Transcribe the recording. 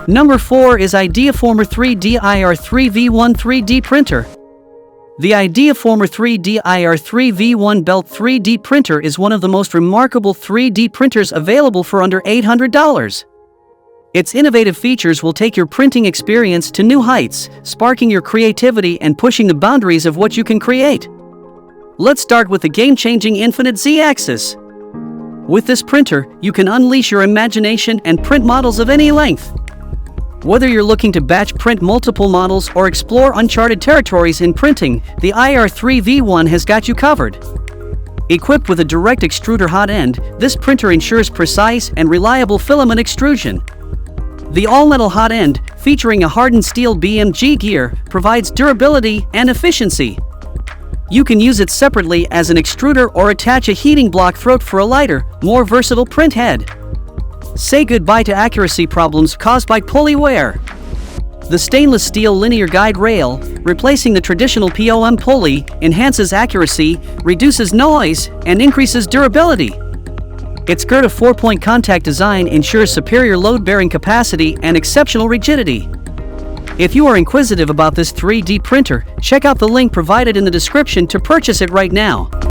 Number 4 is IdeaFormer-3D IR3 V1 3D printer. The IdeaFormer-3D IR3 V1 belt 3D printer is one of the most remarkable 3D printers available for under $800. Its innovative features will take your printing experience to new heights, sparking your creativity and pushing the boundaries of what you can create. Let's start with the game-changing Infinite Z-axis. With this printer, you can unleash your imagination and print models of any length. Whether you're looking to batch print multiple models or explore uncharted territories in printing, the IR3 V1 has got you covered. Equipped with a direct extruder hot end, this printer ensures precise and reliable filament extrusion. The all-metal hot end, featuring a hardened steel BMG gear, provides durability and efficiency. You can use it separately as an extruder or attach a heating block throat for a lighter, more versatile print head. Say goodbye to accuracy problems caused by pulley wear. The stainless steel linear guide rail, replacing the traditional POM pulley, enhances accuracy, reduces noise, and increases durability. Its Goethe 4-point contact design ensures superior load-bearing capacity and exceptional rigidity. If you are inquisitive about this 3D printer, check out the link provided in the description to purchase it right now.